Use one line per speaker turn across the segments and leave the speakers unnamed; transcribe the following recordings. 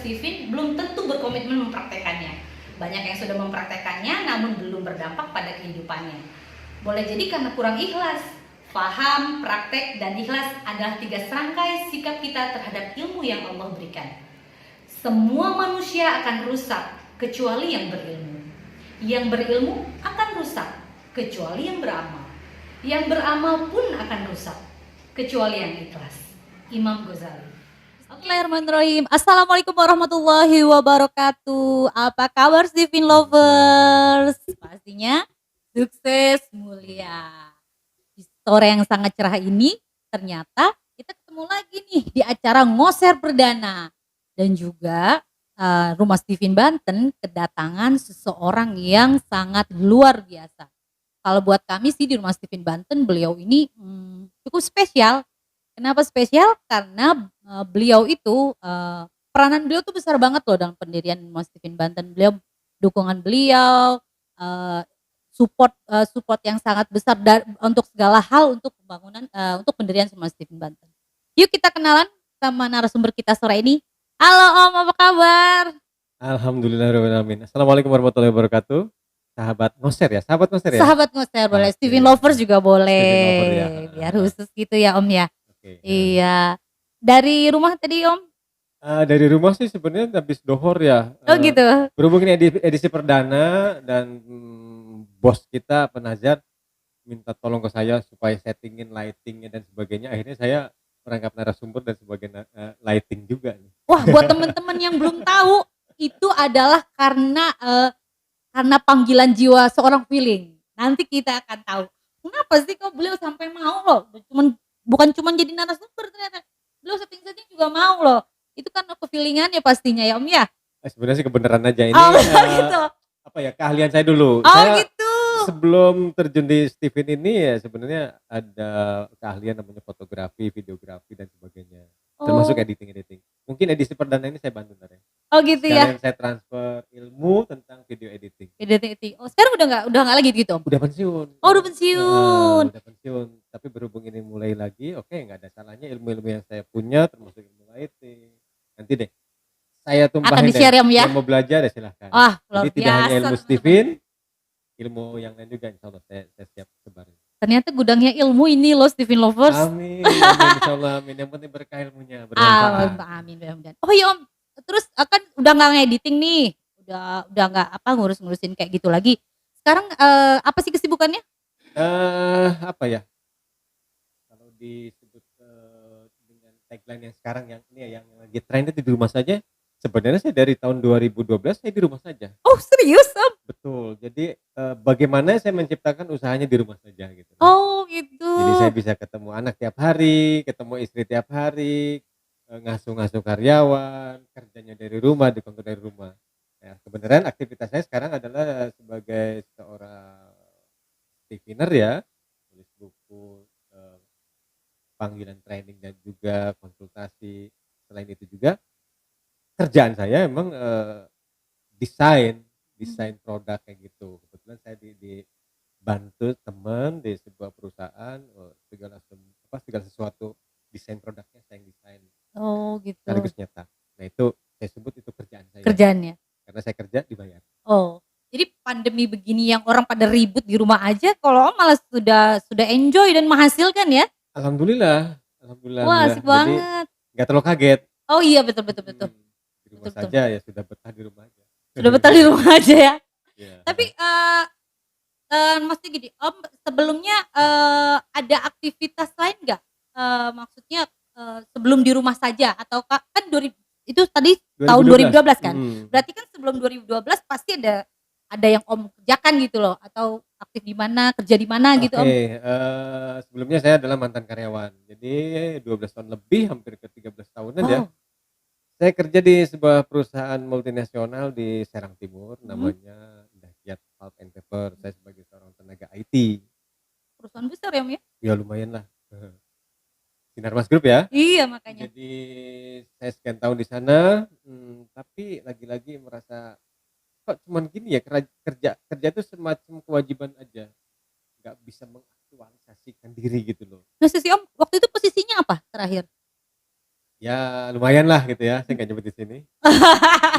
Steven belum tentu berkomitmen mempraktekannya. Banyak yang sudah mempraktekannya namun belum berdampak pada kehidupannya. Boleh jadi karena kurang ikhlas. Faham, praktek, dan ikhlas adalah 3 serangkai sikap kita terhadap ilmu yang Allah berikan. Semua manusia akan rusak kecuali yang berilmu. Yang berilmu akan rusak kecuali yang beramal. Yang beramal pun akan rusak kecuali yang ikhlas. Imam Ghazali. Bismillahirrahmanirrahim. Assalamualaikum warahmatullahi wabarakatuh. Apa kabar Steven Lovers? Pastinya sukses mulia. Di sore yang sangat cerah ini ternyata kita ketemu lagi nih di acara Ngoser Perdana. Dan juga Rumah Steven Banten kedatangan seseorang yang sangat luar biasa. Kalau buat kami sih di Rumah Steven Banten beliau ini cukup spesial. Kenapa spesial? Karena beliau itu peranan beliau tuh besar banget loh dalam pendirian Rumah Steven Banten. Beliau dukungan beliau support yang sangat besar untuk segala hal untuk pembangunan untuk pendirian Rumah Steven Banten. Yuk kita kenalan sama narasumber kita sore ini. Halo Om, apa kabar?
Alhamdulillahirrahmanirrahim. Assalamualaikum warahmatullahi wabarakatuh. Sahabat ngoser ya? Sahabat ngoser ya?
Sahabat ngoser boleh,
Oke.
Steven Lovers juga boleh.
Steven Lover ya.
Biar khusus gitu ya Om ya.
Oke.
Iya. Dari rumah tadi Om?
Dari rumah sih sebenarnya habis dohor ya.
Oh gitu.
Berhubung ini edisi perdana dan bos kita penazar minta tolong ke saya supaya settingin lightingnya dan sebagainya. Akhirnya saya merangkap narasumber dan sebagai lighting juga nih.
Wah, buat teman-teman yang belum tahu, itu adalah karena panggilan jiwa seorang feeling. Nanti kita akan tahu. Kenapa sih kok beliau sampai mau loh? Bukan cuma jadi narasumber ternyata. Beliau setting-setting juga mau loh. Itu kan feelingannya pastinya ya Om ya?
Sebenarnya sih kebenaran aja ini.
Gitu.
Apa ya, keahlian saya dulu.
Saya
gitu. Sebelum terjun di Steven ini ya sebenarnya ada keahlian namanya fotografi, videografi dan sebagainya. Termasuk editing. Mungkin edisi perdana ini saya bantu ntar ya.
Oh gitu ya.
Sekalian saya transfer ilmu tentang video editing.
Oh sekarang udah nggak lagi gitu Om?
Udah pensiun.
Oh udah pensiun.
Udah pensiun. Tapi berhubung ini mulai lagi, oke nggak ada salahnya ilmu-ilmu yang saya punya termasuk ilmu lighting. Nanti deh saya tumpahin
akan di-share ya Om ya.
Yang mau belajar ya silahkan.
Wah luar
Jadi
biasa.
tidak hanya ilmu Steven, ilmu yang lain juga insya Allah saya siap sebarin.
Ternyata gudangnya ilmu ini loh Steven Lovers.
Amin, insya Allah amin. Yang penting berkah ilmunya bermanfaat.
Amin. Oh iya Om, terus kan udah nggak ngediting nih, udah nggak ngurusin kayak gitu lagi. Sekarang apa sih kesibukannya?
Apa ya? Kalau disebut dengan tagline yang sekarang yang ini ya yang lagi tren itu di rumah saja. Sebenarnya saya dari tahun 2012 saya di rumah saja.
Oh serius Om?
Betul. Jadi bagaimana saya menciptakan usahanya di rumah saja gitu.
Oh gitu.
Jadi saya bisa ketemu anak tiap hari, ketemu istri tiap hari, ngasuh-ngasuh karyawan, kerjanya dari rumah, dikontrol dari rumah. Ya, kebenaran aktivitas saya sekarang adalah sebagai seorang Stevener ya, tulis buku, panggilan training dan juga konsultasi. Selain itu juga kerjaan saya emang desain produk kayak gitu. Kebetulan saya dibantu teman di sebuah perusahaan segala sesuatu desain produknya saya yang desain.
Oh gitu.
Sekaligus nyetak. Nah itu saya sebut itu kerjaan saya.
Kerjaannya.
Karena saya kerja dibayar.
Oh. Jadi pandemi begini yang orang pada ribut di rumah aja, kalau Om malah sudah enjoy dan menghasilkan ya?
Alhamdulillah.
Wah asik banget.
Nggak terlalu kaget.
Oh iya betul.
Di rumah saja ya sudah betah di rumah aja.
Sudah betah di rumah aja ya.
Yeah.
Tapi maksudnya gini, Om sebelumnya ada aktivitas lain nggak? Maksudnya sebelum di rumah saja atau kan itu tadi
2012.
tahun 2012 kan? Berarti kan sebelum 2012 pasti ada yang Om kerjakan gitu loh, atau aktif di mana, kerja di mana gitu Om?
Sebelumnya saya adalah mantan karyawan. Jadi 12 tahun lebih, hampir ke 13 tahunan ya. Saya kerja di sebuah perusahaan multinasional di Serang Timur, namanya Dahsyat Pulp and Paper. Saya sebagai seorang tenaga IT.
Perusahaan besar ya Om ya?
Ya lumayan lah. Sinarmas Group ya.
Iya makanya.
Jadi saya sekian tahun di sana, tapi lagi-lagi merasa kok cuman gini ya, kerja itu semacam kewajiban aja, nggak bisa mengaktualisasikan diri gitu loh.
Nah sisi Om waktu itu posisinya apa terakhir?
Ya lumayan lah gitu ya, saya nggak nyebut di sini.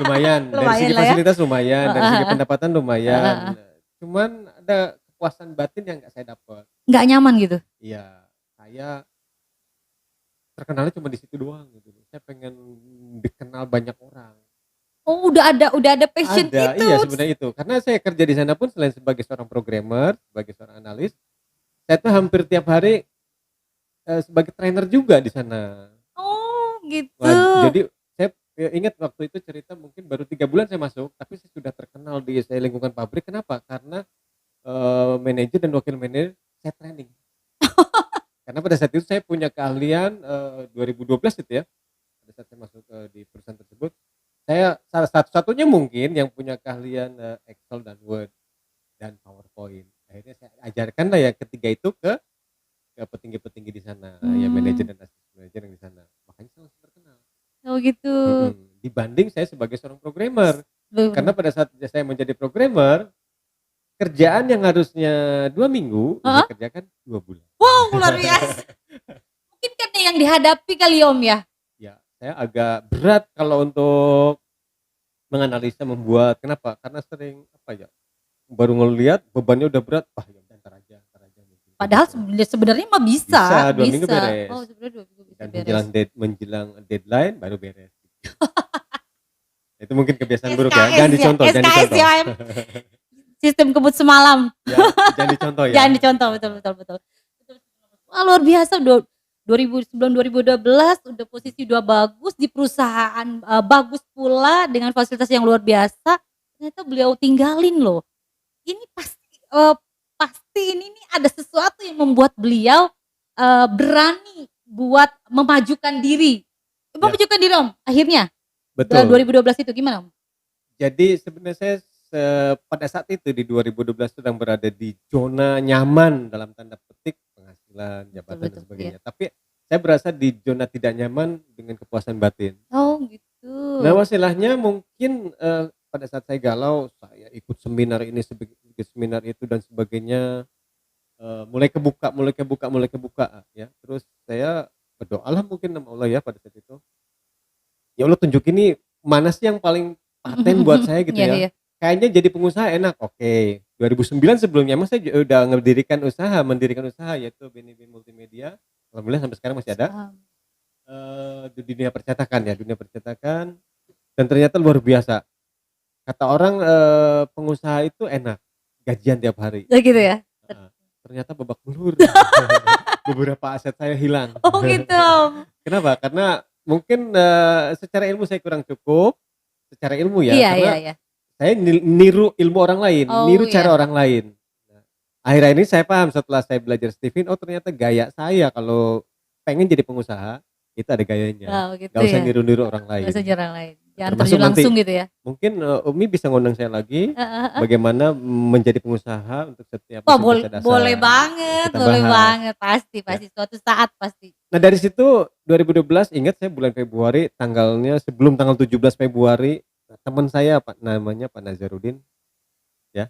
Lumayan, dari
Lumayan
segi
lah ya.
fasilitas lumayan, dari
Heeh
segi
heeh.
pendapatan
Heeh
lumayan,
heeh.
cuman ada kepuasan batin yang nggak saya dapat.
Nggak nyaman gitu?
Iya, saya terkenalnya cuma di situ doang gitu. Saya pengen dikenal banyak orang.
Oh, udah ada passion
Ada,
itu.
iya sebenarnya itu. Karena saya kerja di sana pun selain sebagai seorang programmer, sebagai seorang analis, saya tuh hampir tiap hari sebagai trainer juga di sana.
Oh, gitu.
Wah, jadi saya ingat waktu itu cerita mungkin baru 3 bulan saya masuk, tapi saya sudah terkenal di saya lingkungan pabrik. Kenapa? Karena manajer dan wakil manajer saya training. Karena pada saat itu saya punya keahlian 2012 itu ya, pada saat saya masuk di perusahaan tersebut, saya salah satu-satunya mungkin yang punya keahlian Excel dan Word dan PowerPoint. Akhirnya saya ajarkan lah ya ketiga itu ke petinggi-petinggi di sana, ya manajer
Mmm,
dan asisten manajer yang di sana. Makanya saya langsung terkenal.
oh gitu.
Dibanding saya sebagai seorang programmer.
Bener
Karena
bener.
pada saat saya menjadi programmer, kerjaan yang harusnya 2 minggu, saya
Heeh?
kerjakan 2 bulan.
Wow, luar biasa. Mungkin karena yang dihadapi kali ya, Om, ya?
Ya, saya agak berat kalau untuk menganalisa, membuat. Kenapa? Karena sering, apa ya, baru ngelihat bebannya udah berat, wah ya udah entar aja mungkin, kayak
Padahal
gitu.
sebenarnya mah
Bisa
bisa
2 minggu
bisa.
beres,
Oh, sebenarnya 2 minggu bisa
dan
beres.
menjelang deadline baru beres, gitu. Itu mungkin kebiasaan buruk ya,
SKS
jangan
ya
dicontoh jangan
SKS
dicontoh.
ya, Om. Sistem kebut semalam.
Ya, jangan dicontoh ya.
Jangan dicontoh, betul betul betul. Betul. Wah, luar biasa 2012 udah posisi udah bagus di perusahaan, bagus pula dengan fasilitas yang luar biasa, ternyata beliau tinggalin loh. Ini pasti ini nih ada sesuatu yang membuat beliau, berani buat memajukan diri.
Ya,
Memajukan diri, Om, akhirnya?
betul.
2012 itu gimana, Om?
Jadi sebenarnya saya pada saat itu di 2012 sedang berada di zona nyaman dalam tanda petik penghasilan,
Betul
jabatan dan
betul, iya.
sebagainya. Tapi saya berasa di zona tidak nyaman dengan kepuasan batin.
Oh gitu.
Nah, masalahnya mungkin pada saat saya galau, saya ikut seminar ini, ikut seminar itu dan sebagainya, mulai kebuka ya. Terus saya berdoalah mungkin sama Allah ya pada saat itu. Ya Allah, tunjukin nih mana sih yang paling paten buat saya gitu
Iya
ya.
iya.
Kayaknya jadi pengusaha enak, oke. 2009 sebelumnya emang saya udah mendirikan usaha yaitu Benibin Multimedia. Alhamdulillah sampai sekarang masih ada.
Paham.
Di dunia percetakan dan ternyata luar biasa. Kata orang pengusaha itu enak, gajian tiap hari.
Oh gitu ya?
Heeh. Ternyata babak belur. Beberapa aset saya hilang.
Oh gitu.
Kenapa? Karena mungkin secara ilmu saya kurang cukup, secara ilmu ya,
Iya iya
karena
iya.
saya niru ilmu orang lain,
Oh
niru cara
iya.
orang lain. Nah, akhir-akhir ini saya paham setelah saya belajar Stephen, oh ternyata gaya saya kalau pengen jadi pengusaha, itu ada gayanya.
Oh gitu
Gak usah
ya?
niru-niru orang
Nggak
lain.
usah nyerang lain. Jangan
Termasuk
terjun
nanti
langsung gitu ya?
mungkin Umi bisa ngundang saya lagi,
Heeh heeh.
bagaimana menjadi pengusaha untuk setiap
Wah
bisnis jasa dasar. Kita
boleh
bahas.
banget, pasti
Ya.
pasti suatu saat pasti.
Nah dari situ 2012 ingat saya bulan Februari tanggalnya sebelum tanggal 17 Februari teman saya namanya Pak Nazarudin ya,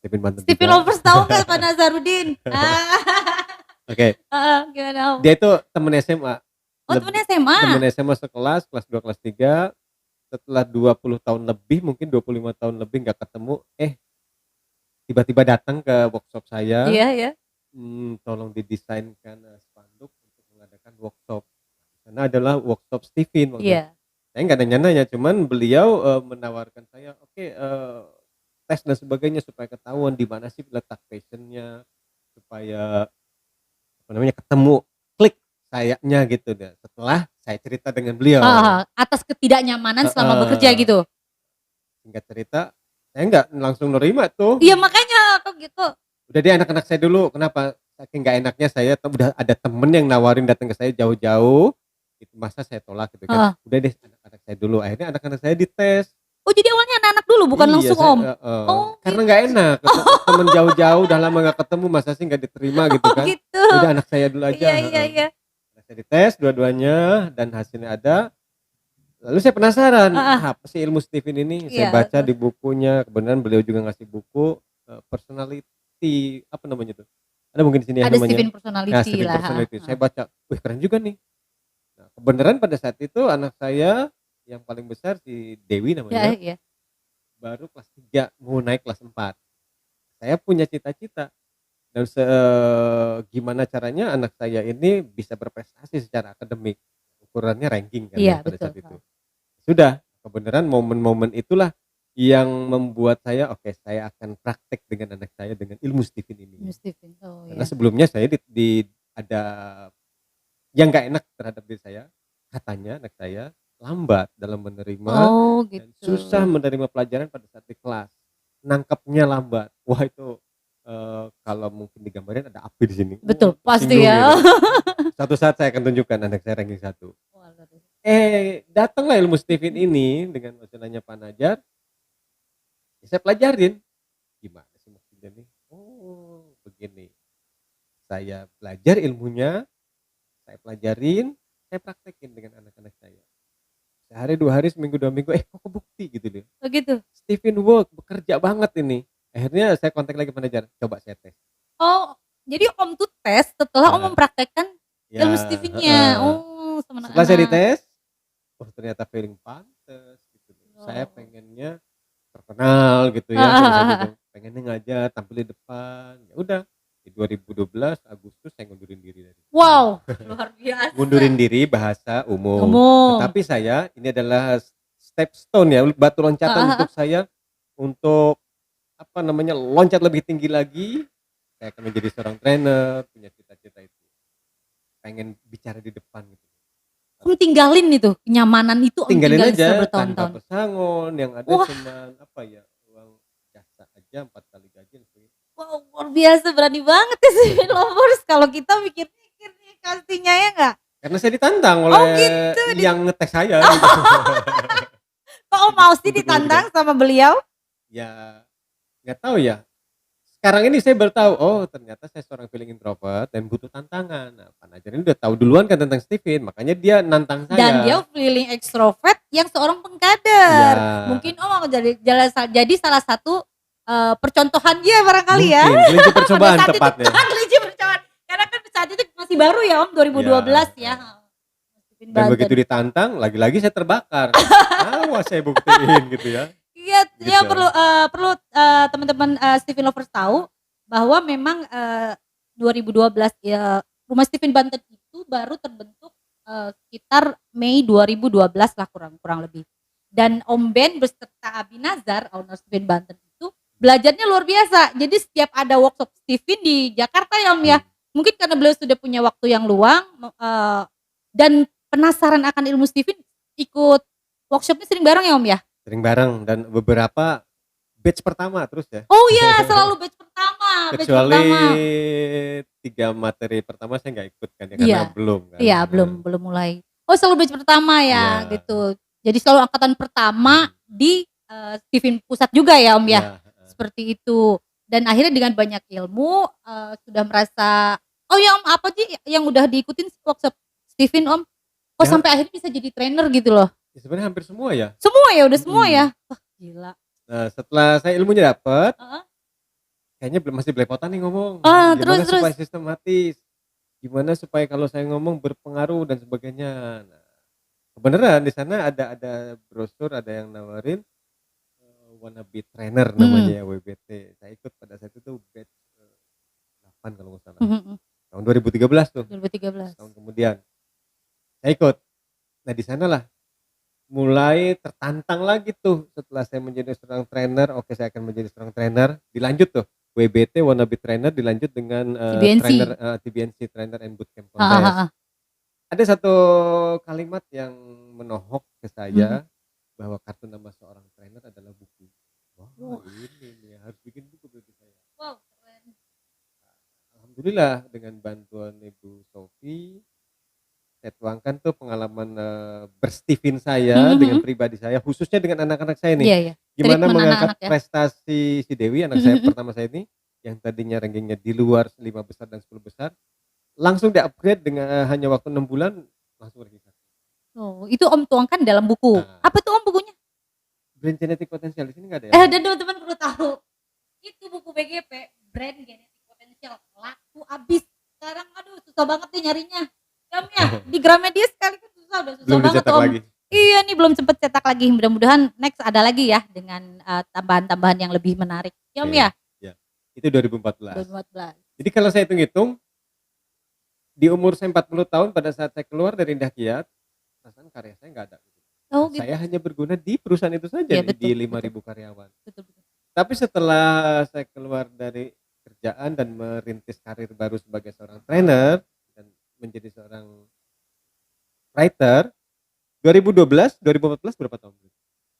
Stephen Banten
Stevie
juga.
Lovers tahu nggak Pak Nazarudin?
Oke,
Heeh, gimana Om?
dia itu temen SMA,
Oh temen SMA?
temen SMA sekelas, kelas 2 kelas 3. Setelah 20 tahun lebih, mungkin 25 tahun lebih nggak ketemu, tiba-tiba datang ke workshop saya,
Iya iya.
tolong didesainkan spanduk untuk mengadakan workshop. Karena adalah workshop Stephen waktu itu.
Iya.
Saya nggak nanya-nanya, cuman beliau menawarkan saya, oke, tes dan sebagainya supaya ketahuan di mana sih letak passion-nya, supaya apa namanya ketemu klik kayaknya gitu deh. Setelah saya cerita dengan beliau,
Heeh, atas ketidaknyamanan selama bekerja
heeh,
gitu?
singkat cerita, saya nggak langsung nerima tuh.
Iya makanya kok gitu.
Udah deh anak-anak saya dulu, kenapa? Saking nggak enaknya saya udah ada temen yang nawarin datang ke saya jauh-jauh, itu masa saya tolak gitu kan.
Heeh.
Udah deh anak-anak saya dulu, akhirnya anak-anak saya dites.
Oh jadi awalnya anak-anak dulu bukan
Iya
langsung
saya
Om? Oh
karena
gitu.
nggak enak temen jauh-jauh udah lama nggak ketemu masa sih nggak diterima gitu
Oh
kan.
gitu.
Udah anak saya dulu aja,
Iya iya iya.
Anak saya dites dua-duanya dan hasilnya ada. Lalu saya penasaran,
Heeh.
apa sih ilmu Stephen ini? Saya
Iya
baca
betul.
di bukunya, kebenaran beliau juga ngasih buku personality, apa namanya tuh? Ada mungkin di sini ya
Ada
namanya.
Steven
Nah,
personality
Stephen
lah, heeh
personality. Saya
heeh.
baca, wih keren juga nih. Nah, kebenaran pada saat itu anak saya yang paling besar si Dewi
Ya,
namanya,
ya.
baru kelas 3 mau naik kelas 4. Saya punya cita-cita dan gimana caranya anak saya ini bisa berprestasi secara akademik. Ukurannya ranking kan ya
Iya,
pada
betul.
saat itu. Sudah, kebenaran momen-momen itulah yang membuat saya, oke saya akan praktek dengan anak saya dengan ilmu Stephen ini.
Mas Steven. Oh
Karena
ya.
sebelumnya saya ada yang nggak enak terhadap diri saya, katanya anak saya lambat dalam menerima
Oh
dan
gitu.
susah menerima pelajaran pada saat di kelas, nangkepnya lambat. Wah itu, kalau mungkin digambarin ada api di sini,
Betul, pasti
tersinggung
ya.
gitu. Suatu saat saya akan tunjukkan anak saya ranking 1.
Wah, luar biasa.
Datanglah ilmu Stephen ini dengan masalahnya Pak Najar, ya saya pelajarin, gimana sih maksudnya nih, oh begini, saya belajar ilmunya, saya pelajarin, saya praktekin dengan anak-anak saya. Sehari, 2 hari, seminggu, 2 minggu, kok kebukti gitu loh.
Oh gitu.
Stephen work, bekerja banget ini. Akhirnya saya kontak lagi manajer, coba saya tes.
Oh, jadi Om tuh tes setelah Om
Ya,
mempraktekkan
ya,
ilmu Steven-nya.
heeh.
Oh, sama
Setelah saya
anak-anak.
dites, oh ternyata feeling pantes gitu loh. Saya
Oh.
pengennya terkenal gitu ya pada saat itu. Pengennya ngajar, tampil di depan. Ya udah, di 2012 Agustus saya ngundurin diri dari
Wow, luar biasa.
ngundurin diri bahasa umum.
Umum.
Tetapi saya ini adalah step stone ya, batu loncatan untuk saya untuk apa namanya, loncat lebih tinggi lagi. Saya akan menjadi seorang trainer, punya cita-cita itu. Pengen bicara di depan gitu.
Om tinggalin itu, kenyamanan itu Om
Tinggalin
tinggalin
aja
selama
tanpa
bertahun-tahun.
pesangon, yang ada
Wah.
cuman apa ya, uang jasa aja 4 kali gaji.
Wow, luar biasa, berani banget ya si Lovers. Kalau kita mikir-mikir nih pastinya ya nggak?
Karena saya ditantang
Oh
oleh
gitu.
yang ngetes saya gitu.
Kok Om mau sih
Untuk
ditantang sama beliau?
Ya nggak tahu ya. Sekarang ini saya baru tahu, oh ternyata saya seorang feeling introvert dan butuh tantangan. Nah, Pak Najar ini udah tahu duluan kan tentang Stephen, makanya dia nantang saya.
Dan dia feeling extrovert yang seorang pengkader.
Iya.
Mungkin Om jadi salah satu percontohan dia barangkali ya.
Mungkin kelinci percobaan
Pada saat
tepatnya.
itu, kelinci percobaan. Karena kan saat itu masih baru ya Om, 2012 ya. Stephen
Dan
Banten.
begitu ditantang, lagi-lagi saya terbakar. Awas saya buktiin gitu ya.
Iya,
Gitu.
ya perlu teman-teman Stephen Lovers tahu bahwa memang 2012 ya Rumah Stephen Banten itu baru terbentuk sekitar Mei 2012 lah kurang lebih. Dan Om Ben beserta Abi Nazar, owner Stephen Banten itu belajarnya luar biasa. Jadi setiap ada workshop Stephen di Jakarta ya Om ya, mungkin karena beliau sudah punya waktu yang luang dan penasaran akan ilmu Stephen, ikut workshopnya sering bareng ya Om ya?
Sering bareng dan beberapa batch pertama terus ya.
Oh iya, selalu batch pertama.
Kecuali 3 materi pertama saya nggak ikut kan ya, karena
Iya.
belum kan.
Iya, belum mulai. Oh selalu batch pertama ya,
Iya.
gitu. Jadi selalu angkatan pertama di Stephen Pusat juga ya Om ya,
Iya.
seperti itu. Dan akhirnya dengan banyak ilmu sudah merasa, oh ya Om apa sih yang udah diikutin workshop Stephen Om? Oh
Ya.
sampai akhirnya bisa jadi trainer gitu loh.
Ya, sebenarnya hampir semua ya.
Semua ya, udah semua ya. Wah gila.
Nah, setelah saya ilmunya dapet,
Heeh.
kayaknya masih belepotan nih ngomong.
Ah,
Gimana
terus.
supaya sistematis? Gimana supaya kalau saya ngomong berpengaruh dan sebagainya. Nah, kebenaran di sana ada brosur, ada yang nawarin wannabe trainer namanya ya, WBT. Saya ikut pada saat itu batch 8 kalau nggak salah. Tahun 2013 tuh.
2013.
Tahun kemudian saya ikut. Nah, di sanalah mulai tertantang lagi tuh setelah saya menjadi seorang trainer. Oke, saya akan menjadi seorang trainer. Dilanjut tuh WBT wannabe trainer, dilanjut dengan
TBNC.
trainer TBNC trainer and bootcamp contest. Ada satu kalimat yang menohok ke saya bahwa kartu nama seorang trainer adalah buku. Wah, ini nih harus bikin buku bagi saya.
Wow, keren.
Alhamdulillah dengan bantuan Ibu Sofi, saya tuangkan tuh pengalaman berstephen saya dengan pribadi saya, khususnya dengan anak-anak saya nih.
Iya, iya.
Gimana
Treatment
mengangkat
anak-anak ya.
prestasi si Dewi, anak saya pertama saya ini, yang tadinya rankingnya di luar 5 besar dan 10 besar, langsung di-upgrade dengan hanya waktu 6 bulan, langsung ranking 1.
Oh, itu Om tuangkan dalam buku.
Nah.
Apa tuh Om bukunya?
Brand Genetic Potential, di sini nggak ada ya?
Dan teman-teman perlu tahu, itu buku BGP, Brand Genetic Potential, laku abis. Sekarang aduh susah banget nih nyarinya. Jamnya di Gramedia sekalipun susah susah
Belum
banget
dicetak
tuh Om.
lagi.
Iya nih belum sempet cetak lagi. Mudah-mudahan next ada lagi ya dengan tambahan-tambahan yang lebih menarik. Ya Om
Oke,
ya.
ya. Itu 2014.
2014.
Jadi kalau saya hitung-hitung di umur saya 40 tahun pada saat saya keluar dari Indah Kiat, perasaan karya saya nggak ada.
Oh gitu.
Saya hanya berguna di perusahaan itu saja
Iya
nih, di
betul.
5.000 karyawan.
Betul betul.
Tapi setelah saya keluar dari kerjaan dan merintis karir baru sebagai seorang trainer dan menjadi seorang writer, 2012, 2014 berapa tahun?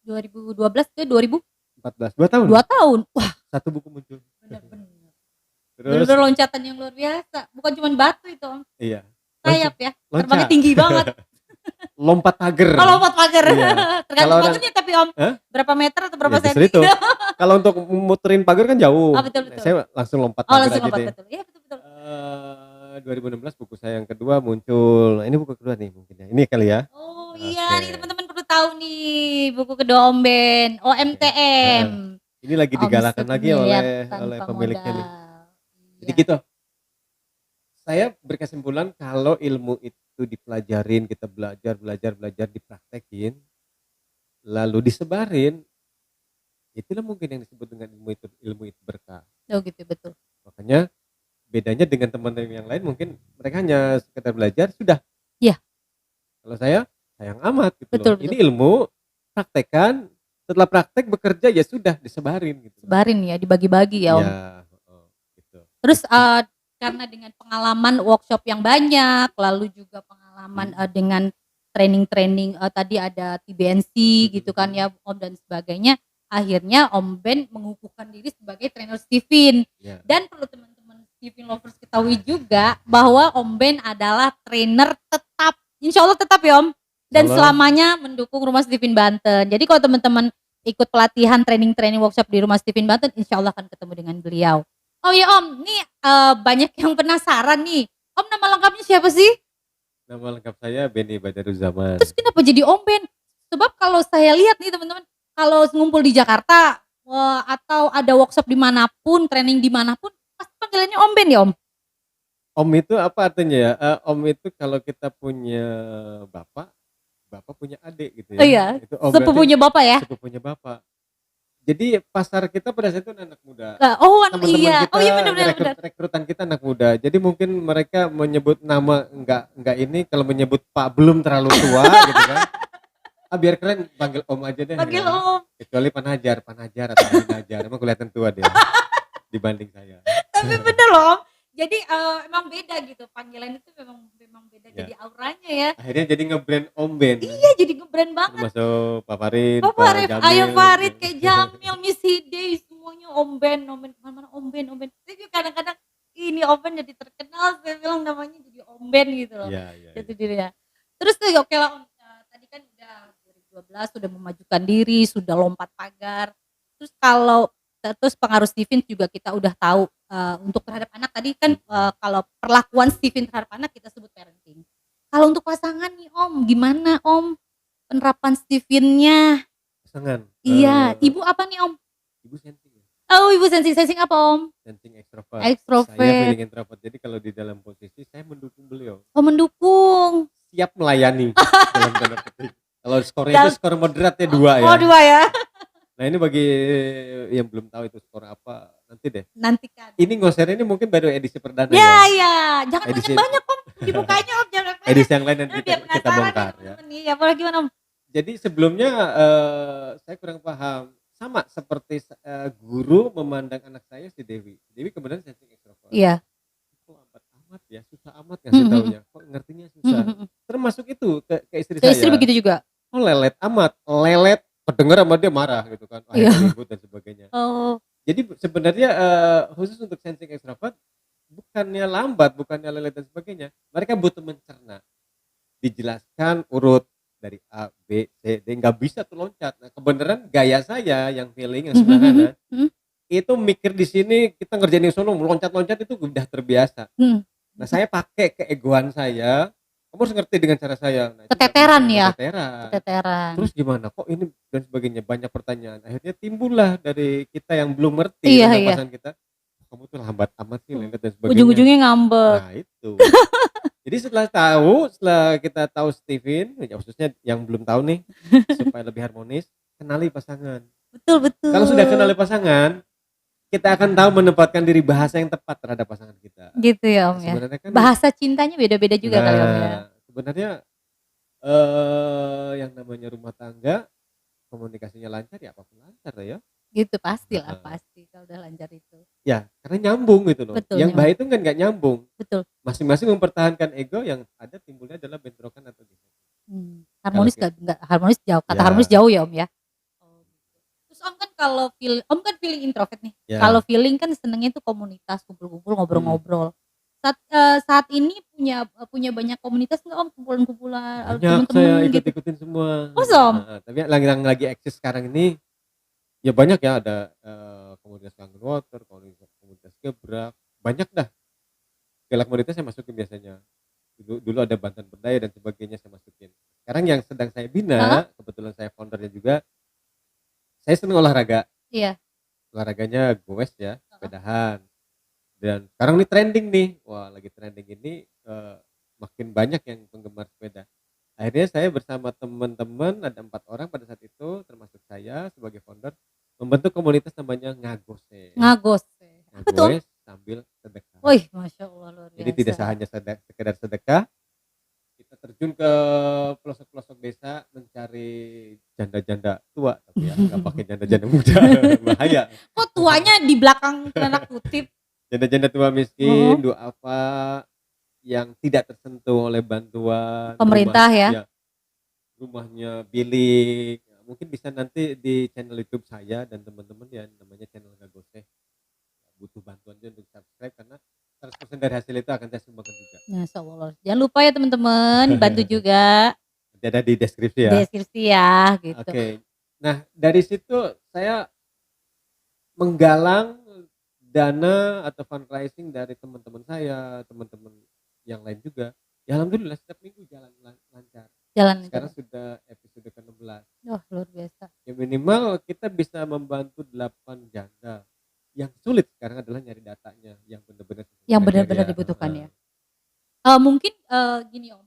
2012 ke 2000
14, 2 tahun.
2 tahun. Wah,
Satu buku muncul.
benar-benar.
Terus
Benar-benar loncatan yang luar biasa. Bukan cuma batu itu Om.
iya,
Sayap ya.
loncat.
Terbangnya tinggi banget.
lompat pagar.
Oh, lompat pagar.
Iya.
Tergantung
Kalau orang-
pagarnya tapi Om.
Hah?
Berapa meter atau berapa
Ya, justru
senti?
itu. Kalau untuk muterin pagar kan jauh.
Oh, betul, betul.
Saya langsung lompat
Oh,
pagar
langsung
aja
lompat
deh.
betul. Iya, betul betul.
2016 buku saya yang kedua muncul. Nah, ini buku kedua nih mungkin ya. Ini kali ya.
Oh
Oke.
iya, nih teman-teman perlu tahu nih buku kedua Om Ben, OMTM.
Ini lagi digalakan
Omset
lagi
miliar
oleh
tanpa
pemiliknya nih.
modal.
Jadi
Iya.
gitu. Saya berkesimpulan kalau ilmu itu dipelajarin, kita belajar, dipraktekin, lalu disebarin, itulah mungkin yang disebut dengan ilmu itu berkah.
Oh gitu betul.
Makanya bedanya dengan teman-teman yang lain mungkin mereka hanya sekedar belajar sudah.
Iya.
Kalau saya sayang amat gitu
Betul,
loh.
betul.
Ini ilmu praktekan, setelah praktek bekerja ya sudah disebarin gitu.
Sebarin ya, dibagi-bagi ya Om.
Ya, gitu.
Terus karena dengan pengalaman workshop yang banyak, lalu juga pengalaman dengan training-training tadi ada TBNC gitu kan ya Om dan sebagainya, akhirnya Om Ben mengukuhkan diri sebagai trainer Stephen.
Ya.
Dan perlu teman-teman Stephen lovers ketahui juga bahwa Om Ben adalah trainer tetap, insya Allah tetap ya Om, dan
Insya Allah.
selamanya mendukung Rumah Stephen Banten. Jadi kalau teman-teman ikut pelatihan training workshop di Rumah Stephen Banten, insya Allah akan ketemu dengan beliau. Oh ya Om, nih banyak yang penasaran nih. Om nama lengkapnya siapa sih?
Nama lengkap saya Benny Badaruzzaman.
Terus kenapa jadi Om Ben? Sebab kalau saya lihat nih teman-teman, kalau ngumpul di Jakarta atau ada workshop dimanapun, training dimanapun, pasti panggilannya Om Ben ya Om?
Om itu apa artinya ya? Om itu kalau kita punya bapak punya adik gitu ya.
Oh iya,
Itu om
sepupunya Bapak ya?
sepupunya bapak. Jadi pasar kita pada saat itu anak muda.
Oh anak
Teman-teman
iya,
kita,
oh iya benar-benar.
rekrutan kita anak muda. Jadi mungkin mereka menyebut nama enggak ini, kalau menyebut Pak belum terlalu tua gitu kan. Biar keren panggil Om aja deh.
Panggil
ya.
Om.
Kecuali Panajar atau Panajar, emang kelihatan tua dia dibanding saya.
Tapi bener loh Om. Jadi emang beda gitu, panggilan itu memang beda
Ya.
jadi auranya ya.
Akhirnya jadi nge-brand Om Ben.
Iya jadi nge-brand banget.
Termasuk Pak Farid,
Bapak Arif,
Jamil.
Ayo Farid, kayak Jamil, Miss Hidey, semuanya Om Ben kemana-mana Om Ben. Saya juga kadang-kadang ini Om Ben jadi terkenal, saya bilang namanya jadi Om Ben gitu loh.
Iya, iya.
Itu dirinya. Terus tuh oke lah Om, tadi kan udah 2012 sudah memajukan diri, sudah lompat pagar. Terus pengaruh Stephen juga kita udah tahu untuk terhadap anak tadi kan kalau perlakuan Stephen terhadap anak kita sebut parenting. Kalau untuk pasangan nih Om, gimana Om penerapan Stephen-nya?
Pasangan.
Iya, ibu apa nih Om?
Ibu sensing.
Oh ibu sensing apa Om?
Sensing ekstrovert.
Ekstrovert.
Saya feeling introvert. Jadi kalau di dalam posisi saya mendukung beliau.
Oh mendukung.
Siap melayani dalam tanda petik. Kalau skornya itu skor moderatnya 2 ya.
Oh 2 ya.
Nah ini bagi yang belum tahu itu skor apa, nanti deh.
Nantikan.
Ini ngoser ini mungkin baru edisi perdana
Ya
ya.
ya, jangan
Edisi-
banyak Om. Dibukanya Om, jangan banyak.
Edisi yang lain nanti
Biar
kita
penasaran
bongkar
nih,
ya.
temen-temen nih. Apalagi gimana Om?
Jadi sebelumnya saya kurang paham. Sama seperti guru memandang anak saya si Dewi. Dewi kemudian sensing ekstrovert.
Iya.
Kok lambat amat ya, susah amat ngasih
Mhm.
taunya. Kok ngertinya susah. Termasuk itu ke istri
Ke
saya.
istri begitu juga.
Oh lelet amat, lelet. Kedengar sama dia marah gitu kan.
Iya.
Akhirnya ribut dan sebagainya.
Oh,
Jadi sebenarnya khusus untuk sensing ekstrovert bukannya lambat, bukannya lelet dan sebagainya. Mereka butuh mencerna. Dijelaskan urut dari A, B, C, D, nggak bisa tuh loncat. Nah, kebenaran gaya saya yang feeling yang sebelah kanan itu mikir di sini kita ngerjain yang sono meloncat-loncat itu udah terbiasa.
Hmm.
Nah, saya pakai keegoan saya. Kamu harus ngerti dengan cara saya. Nah, itu nggak
Keteteran
bisa,
ya?
keteteran.
keteteran.
Terus gimana kok ini dan sebagainya, banyak pertanyaan. Akhirnya timbullah dari kita yang belum ngerti
Iya,
tentang
iya.
pasangan kita, kamu tuh lambat amat sih lelet dan sebagainya.
Ujung-ujungnya ngambek.
Nah itu. Jadi Jadi setelah kita tahu Steven, ya khususnya yang belum tahu nih, supaya lebih harmonis, kenali pasangan.
Betul
Kalau sudah kenali
betul.
pasangan, kita akan tahu menempatkan diri bahasa yang tepat terhadap pasangan kita.
Gitu ya
Nah,
Om ya.
sebenarnya kan
Bahasa cintanya beda-beda juga kali Om ya.
sebenarnya yang namanya rumah tangga komunikasinya lancar ya apapun lancar lah ya.
Gitu pastilah,
Heeh.
pasti kalau udah lancar itu.
Ya, karena nyambung gitu loh.
Betul
Yang
nih Om,
bahaya itu kan nggak nyambung.
betul.
Masing-masing mempertahankan ego yang ada timbulnya adalah bentrokan atau dissenting. Kalau
Harmonis
kita
nggak harmonis jauh, kata harmonis
ya,
jauh ya Om ya? Oh gitu. Terus Om kan kalau Om kan feeling introvert nih, kalau
ya.
feeling kan senengnya tuh komunitas, kumpul-kumpul,
Mhm.
ngobrol-ngobrol. Saat ini punya banyak komunitas nggak Om, kumpulan-kumpulan,
Banyak
temen-temen
saya
gitu?
ikut-ikutin semua.
Masa Om?
Heeh, tapi yang lagi eksis sekarang ini ya banyak ya ada, komunitas kangen water, komunitas gebrak, banyak dah. Segala komunitas saya masukin biasanya. Dulu dulu ada Banten Berdaya dan sebagainya saya masukin. Sekarang yang sedang saya
Heeh,
bina, kebetulan saya foundernya juga, saya seneng olahraga.
iya,
Olahraganya goes ya,
heeh.
sepedahan. Dan sekarang nih trending nih, wah lagi trending ini, makin banyak yang penggemar sepeda. Akhirnya saya bersama teman-teman ada 4 orang pada saat itu termasuk saya sebagai founder, membentuk komunitas namanya Ngagose.
Ngagos, apa tuh Om?
Ngagoes sambil sedekah.
Wih, Masya Allah luar
Jadi tidak
biasa.
hanya sekedar sedekah, kita terjun ke pelosok-pelosok desa mencari janda-janda tua, tapi ya nggak pakai janda-janda muda, bahaya.
Kok tuanya di belakang tanda kutip?
Janda-janda tua miskin,
Heeh.
duafa yang tidak tersentuh oleh bantuan,
Pemerintah ya?
ya rumahnya bilik. Ya, mungkin bisa nanti di channel YouTube saya dan teman-teman ya namanya channel Gagoseh. Butuh bantuan dia untuk subscribe karena 100% dari hasil itu akan saya sumbangkan juga.
Masya Allah. Jangan lupa ya teman-teman, bantu juga
Nanti ada di deskripsi ya.
deskripsi ya gitu.
Oke. Nah, dari situ saya menggalang dana atau fundraising dari teman-teman saya, teman-teman yang lain juga. Ya alhamdulillah setiap minggu jalan lancar.
Jalan
Sekarang
terus.
sudah episode ke-16.
Wah, luar biasa.
Ya minimal kita bisa membantu 8 janda. Yang sulit sekarang adalah nyari datanya yang benar-benar sesuai
Yang benar-benar
kriteria.
dibutuhkan
Heeh.
ya. Mungkin gini Om,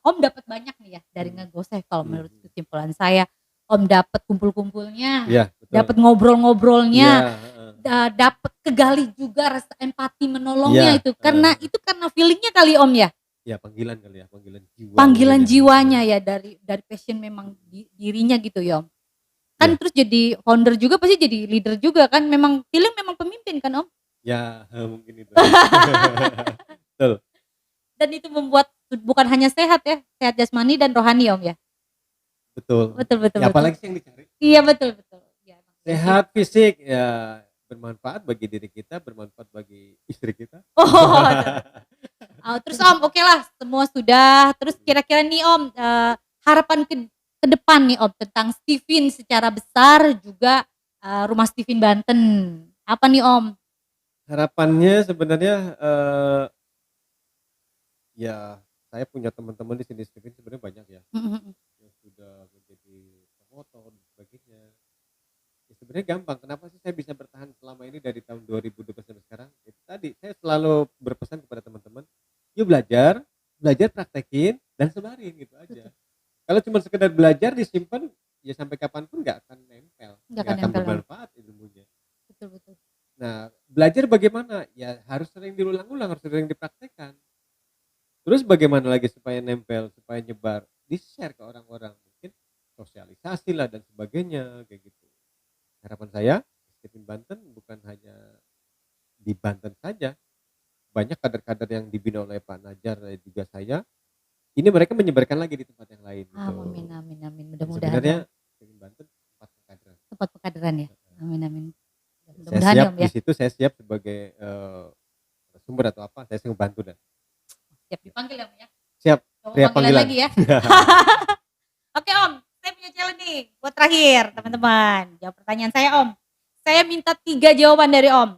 Om dapat banyak nih ya dari
Hmm.
Ngegoseh kalau menurut
Mhm.
kesimpulan saya. Om dapat kumpul-kumpulnya,
Iya, betul.
dapat ngobrol-ngobrolnya,
Iya, heeh.
dapat kegali juga rasa empati menolongnya
Iya,
itu.
heeh.
Karena feeling-nya kali Om ya.
Ya panggilan kali ya, panggilan jiwa mungkin
Panggilan
ya.
jiwanya
Heeh.
ya dari passion memang dirinya gitu ya Om. Kan
Ya,
terus jadi founder juga pasti jadi leader juga kan, memang feeling memang pemimpin kan Om?
ya, mungkin itu. Betul,
Dan itu membuat bukan hanya sehat ya, sehat jasmani dan rohani Om ya?
betul.
Betul betul
Ya
betul.
apalagi sih yang dicari?
Iya betul betul. Iya emang iya sih.
Sehat fisik ya bermanfaat bagi diri kita, bermanfaat bagi istri kita.
Oh, terus Om, oke lah semua sudah, terus kira-kira nih Om, harapan ke depan nih Om tentang Steven secara besar juga, Rumah Steven Banten. Apa nih Om?
Harapannya sebenarnya, ya saya punya teman-teman di sini sebenarnya banyak ya,
Mhm mhm.
yang sudah menjadi promotor dan sebagainya. Ya sebenarnya gampang, kenapa sih saya bisa bertahan selama ini dari tahun 2012 sampai sekarang? Itu tadi, saya selalu berpesan kepada teman-teman, "Yuk belajar, belajar praktekin dan sebarin," gitu aja.
Betul,
Kalau cuma sekedar belajar disimpan, ya sampai kapan pun nggak akan nempel,
nggak
nggak
akan
akan
nempel Om.
bermanfaat ilmunya.
Betul betul.
Nah, belajar bagaimana? Ya harus sering diulang-ulang, harus sering dipraktekkan. Terus bagaimana lagi supaya nempel, supaya nyebar? Di-share ke orang-orang, mungkin sosialisasi lah dan sebagainya, kayak gitu. Harapan saya, Steven Banten bukan hanya di Banten saja, banyak kader-kader yang dibina oleh Pak Najar dan juga saya, ini mereka menyebarkan lagi di tempat yang lain gitu.
Amin amin amin,
Jadi
mudah-mudahan ya
sebenarnya
Om,
Steven Banten tempat pengkaderan.
tepat pengkaderan ya? Amin amin.
Saya
Mudah-mudahan ya
siap
Om
di
ya,
situ, saya siap sebagai sumber atau apa, saya siap bantu dah.
siap dipanggil ya Om ya?
Siap,
Nggak mau
pria
panggilan
panggilan.
lagi ya? Oke Om, saya punya challenge nih buat terakhir teman-teman. Jawab pertanyaan saya Om. Saya minta 3 jawaban dari Om.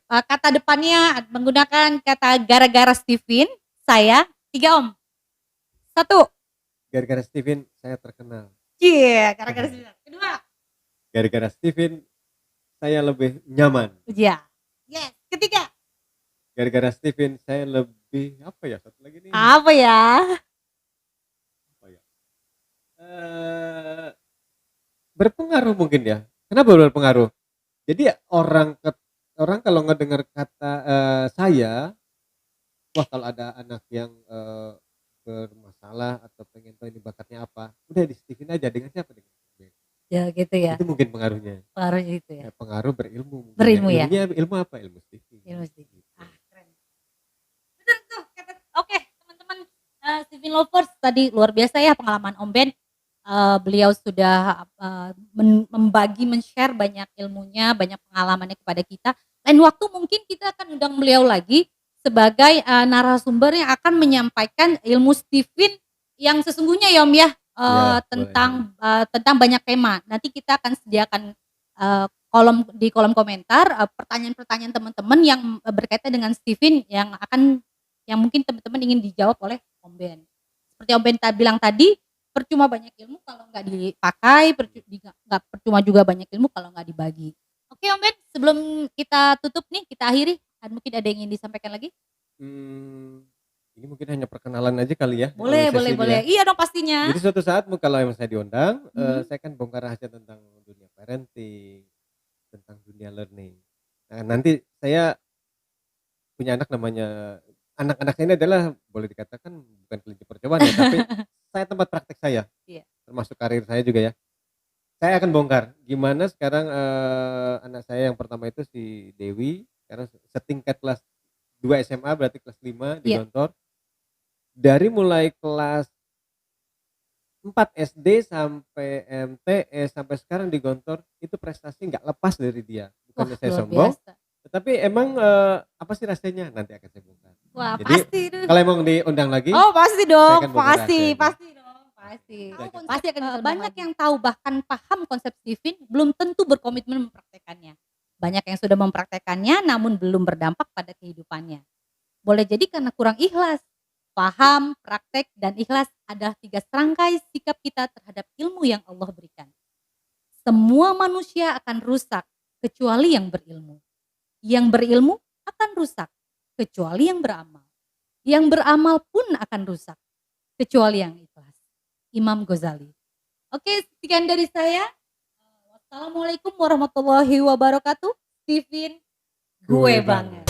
Kata depannya menggunakan kata gara-gara Steven, saya 3 Om. 1,
Gara-gara Steven saya terkenal.
gara-gara Steven. Kedua,
Gara-gara Steven saya lebih nyaman.
iya. Yes. Ketiga,
gara-gara Steven saya lebih apa ya, satu lagi nih,
Apa ya?
apa ya, eee, berpengaruh mungkin ya. Kenapa berpengaruh? Jadi orang kalau ngedengar kata, saya, wah kalau ada anak yang, bermasalah atau pengen tahu ini bakatnya apa, udah di-Steven aja dengan siapa, dengan Steven.
Ya gitu ya,
Itu mungkin pengaruhnya,
pengaruhnya itu ya.
pengaruh berilmu mungkin ya,
Berilmu ya?
ilmunya ilmu apa? Ilmu Steven,
Ilmu sedikit.
gitu.
Keren. Bener tuh kata oke, teman-teman, Steven Lovers tadi luar biasa ya pengalaman Om Ben. Beliau sudah, membagi, men-share banyak ilmunya, banyak pengalamannya kepada kita. Lain waktu mungkin kita akan undang beliau lagi sebagai, narasumber yang akan menyampaikan ilmu Steven yang sesungguhnya ya Om ya,
Iya, boleh.
tentang banyak tema. Nanti kita akan sediakan, di kolom komentar, pertanyaan-pertanyaan teman-teman yang, berkaitan dengan Steven yang mungkin teman-teman ingin dijawab oleh Om Ben. Seperti Om Ben bilang tadi, percuma banyak ilmu kalau nggak dipakai, nggak percuma juga banyak ilmu kalau nggak dibagi. Oke Om Ben, sebelum kita tutup nih, kita akhiri, mungkin ada yang ingin disampaikan lagi?
Ini mungkin hanya perkenalan aja kali ya,
Boleh
sesi
boleh
ini
boleh.
ya.
Iya dong pastinya.
Jadi suatu saat kalau emang saya diundang,
Mhm.
saya kan bongkar rahasia tentang dunia parenting, tentang dunia learning. Nah, nanti saya punya anak namanya anak-anak saya ini adalah boleh dikatakan bukan kelinci percobaan ya, tapi saya tempat praktek saya,
Iya.
termasuk karir saya juga ya. Saya akan bongkar gimana sekarang, anak saya yang pertama itu si Dewi, sekarang setingkat kelas 2 SMA berarti kelas 5 di
Iya.
Gontor. Dari mulai kelas 4 SD sampai MTS sampai sekarang di Gontor, itu prestasi nggak lepas dari dia.
Wah
Bukannya saya
luar
sombong,
biasa.
tetapi emang, apa sih rasanya? Nanti akan saya bongkar.
Wah
Jadi
pasti itu.
kalau emang diundang lagi,
Oh pasti
saya
dong,
akan bongkar
pasti
rahasianya.
pasti dong, pasti.
Itu aja.
Pasti akan banyak yang tahu bahkan paham konsep Steven belum tentu berkomitmen mempraktekannya. Banyak yang sudah mempraktekannya namun belum berdampak pada kehidupannya. Boleh jadi karena kurang ikhlas. Paham, praktek, dan ikhlas adalah 3 serangkai sikap kita terhadap ilmu yang Allah berikan. Semua manusia akan rusak kecuali yang berilmu. Yang berilmu akan rusak kecuali yang beramal. Yang beramal pun akan rusak kecuali yang ikhlas. Imam Ghazali. Oke, sekian dari saya. Wassalamualaikum warahmatullahi wabarakatuh. Steven, gue banget.